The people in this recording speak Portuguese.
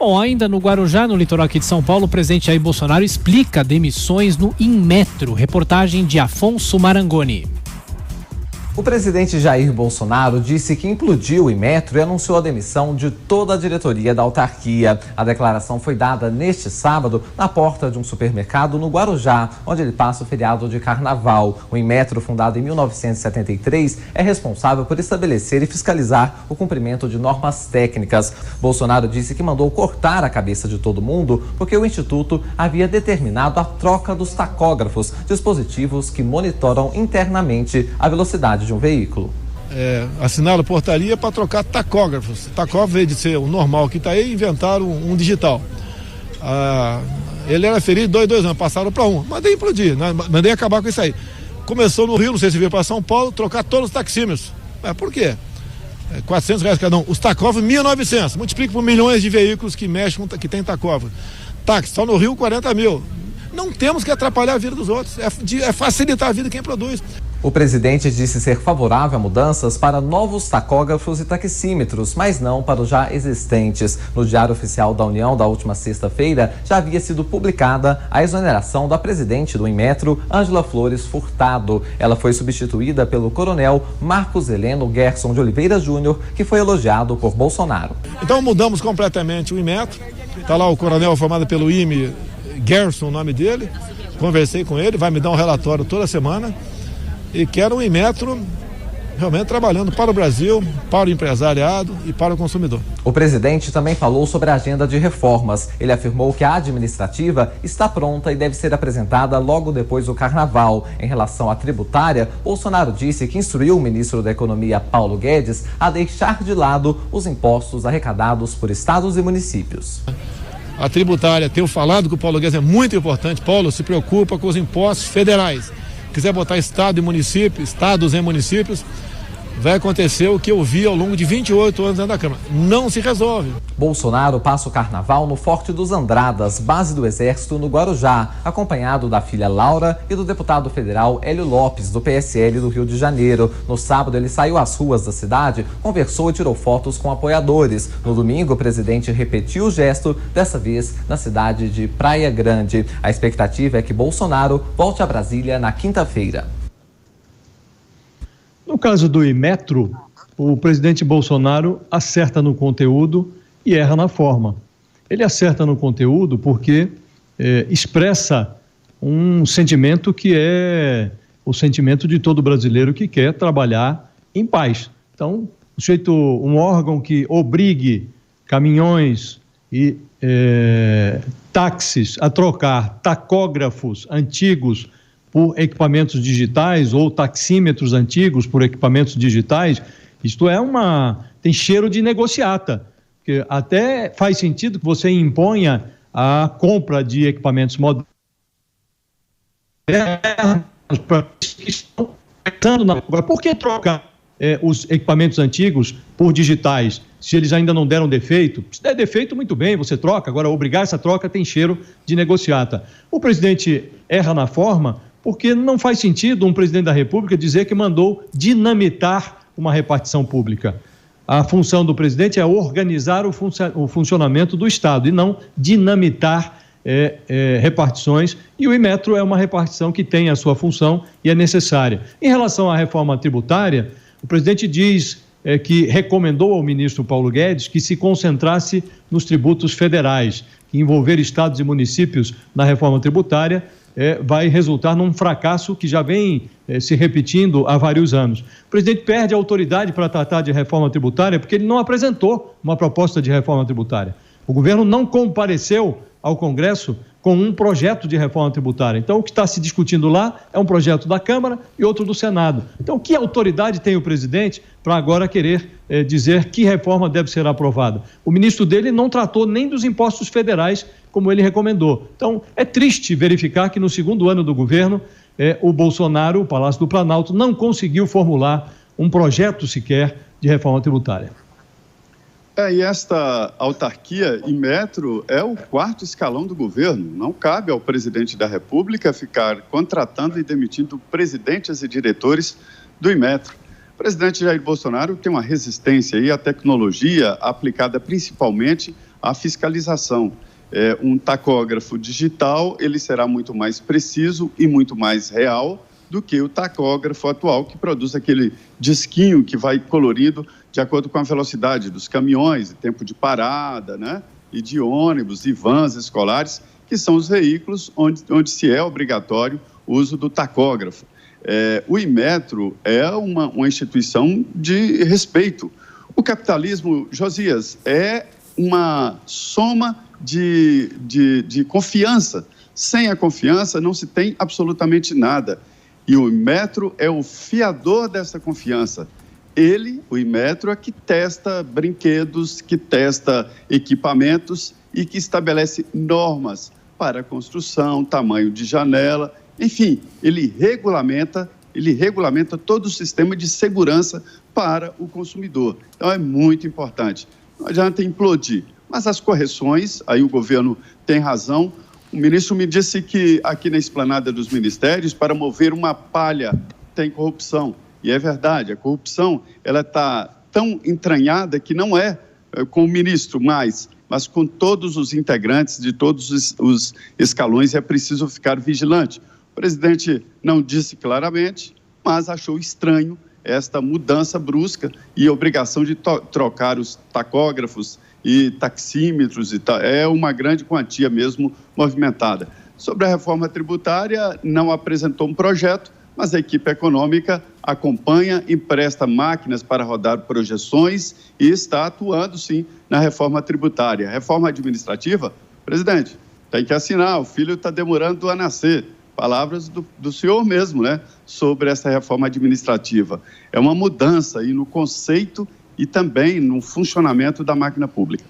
Bom, ainda no Guarujá, no litoral aqui de São Paulo, o presidente Jair Bolsonaro explica demissões no Inmetro. Reportagem de Afonso Marangoni. O presidente Jair Bolsonaro disse que implodiu o Inmetro e anunciou a demissão de toda a diretoria da autarquia. A declaração foi dada neste sábado na porta de um supermercado no Guarujá, onde ele passa o feriado de carnaval. O Inmetro, fundado em 1973, é responsável por estabelecer e fiscalizar o cumprimento de normas técnicas. Bolsonaro disse que mandou cortar a cabeça de todo mundo porque o Instituto havia determinado a troca dos tacógrafos, dispositivos que monitoram internamente a velocidade de um veículo. Assinaram portaria para trocar tacógrafos. Tacógrafo, em vez de ser o normal que está aí, inventaram um digital. Ele era ferido 2 anos, passaram para 1. Mandei implodir, né? Mandei acabar com isso aí. Começou no Rio, não sei se veio para São Paulo, trocar todos os taxímetros. Por quê? R$400 cada um. Os tacógrafos, 1.900. Multiplica por milhões de veículos que mexem, que tem tacógrafo. Táxi, só no Rio, 40 mil. Não temos que atrapalhar a vida dos outros. É facilitar a vida de quem produz. O presidente disse ser favorável a mudanças para novos tacógrafos e taxímetros, mas não para os já existentes. No Diário Oficial da União, da última sexta-feira, já havia sido publicada a exoneração da presidente do Inmetro, Ângela Flores Furtado. Ela foi substituída pelo coronel Marcos Heleno Gerson de Oliveira Júnior, que foi elogiado por Bolsonaro. Então mudamos completamente o Inmetro. Está lá o coronel formado pelo IME, Gerson, o nome dele. Conversei com ele, vai me dar um relatório toda semana. E quero um Inmetro realmente trabalhando para o Brasil, para o empresariado e para o consumidor. O presidente também falou sobre a agenda de reformas. Ele afirmou que a administrativa está pronta e deve ser apresentada logo depois do carnaval. Em relação à tributária, Bolsonaro disse que instruiu o ministro da Economia, Paulo Guedes, a deixar de lado os impostos arrecadados por estados e municípios. A tributária, tenho falado que o Paulo Guedes é muito importante. Paulo se preocupa com os impostos federais. Quiser botar estados em municípios, vai acontecer o que eu vi ao longo de 28 anos dentro da Câmara. Não se resolve. Bolsonaro passa o carnaval no Forte dos Andradas, base do Exército no Guarujá, acompanhado da filha Laura e do deputado federal Hélio Lopes, do PSL do Rio de Janeiro. No sábado, ele saiu às ruas da cidade, conversou e tirou fotos com apoiadores. No domingo, o presidente repetiu o gesto, dessa vez na cidade de Praia Grande. A expectativa é que Bolsonaro volte a Brasília na quinta-feira. No caso do Inmetro, o presidente Bolsonaro acerta no conteúdo e erra na forma. Ele acerta no conteúdo porque expressa um sentimento que é o sentimento de todo brasileiro que quer trabalhar em paz. Então, um órgão que obrigue caminhões e táxis a trocar tacógrafos antigos por equipamentos digitais ou taxímetros antigos por equipamentos digitais, isto tem cheiro de negociata, porque até faz sentido que você imponha a compra de equipamentos modernos que estão pensando na... Por que trocar os equipamentos antigos por digitais, se eles ainda não deram defeito? Se der defeito, muito bem, você troca. Agora, obrigar essa troca tem cheiro de negociata. O presidente erra na forma porque não faz sentido um presidente da República dizer que mandou dinamitar uma repartição pública. A função do presidente é organizar o funcionamento do Estado e não dinamitar repartições, e o Inmetro é uma repartição que tem a sua função e é necessária. Em relação à reforma tributária, o presidente diz que recomendou ao ministro Paulo Guedes que se concentrasse nos tributos federais, que envolver estados e municípios na reforma tributária vai resultar num fracasso que já vem se repetindo há vários anos. O presidente perde a autoridade para tratar de reforma tributária porque ele não apresentou uma proposta de reforma tributária. O governo não compareceu ao Congresso com um projeto de reforma tributária. Então, o que está se discutindo lá é um projeto da Câmara e outro do Senado. Então, que autoridade tem o presidente para agora querer dizer que reforma deve ser aprovada? O ministro dele não tratou nem dos impostos federais, como ele recomendou. Então, é triste verificar que no segundo ano do governo, o Bolsonaro, o Palácio do Planalto, não conseguiu formular um projeto sequer de reforma tributária. E esta autarquia, Inmetro, é o quarto escalão do governo. Não cabe ao presidente da República ficar contratando e demitindo presidentes e diretores do Inmetro. O presidente Jair Bolsonaro tem uma resistência à tecnologia aplicada principalmente a fiscalização. Um tacógrafo digital, ele será muito mais preciso e muito mais real do que o tacógrafo atual, que produz aquele disquinho que vai colorido de acordo com a velocidade dos caminhões, tempo de parada, né? E de ônibus e vans escolares, que são os veículos onde se é obrigatório o uso do tacógrafo. O Inmetro é uma instituição de respeito. O capitalismo, Josias, é uma soma de confiança. Sem a confiança não se tem absolutamente nada. E o Inmetro é o fiador dessa confiança. O Inmetro, é que testa brinquedos, que testa equipamentos e que estabelece normas para construção, tamanho de janela, enfim, ele regulamenta todo o sistema de segurança para o consumidor. Então, é muito importante. Não adianta implodir, mas as correções, aí o governo tem razão. O ministro me disse que aqui na esplanada dos ministérios, para mover uma palha, tem corrupção. E é verdade, a corrupção ela está tão entranhada que não é com o ministro mais, mas com todos os integrantes de todos os escalões, é preciso ficar vigilante. O presidente não disse claramente, mas achou estranho esta mudança brusca e obrigação de trocar os tacógrafos e taxímetros e tal. É uma grande quantia mesmo movimentada. Sobre a reforma tributária, não apresentou um projeto, mas a equipe econômica acompanha, empresta máquinas para rodar projeções e está atuando, sim, na reforma tributária. Reforma administrativa, presidente, tem que assinar, o filho está demorando a nascer. Palavras do senhor mesmo, né, sobre essa reforma administrativa. É uma mudança aí no conceito e também no funcionamento da máquina pública.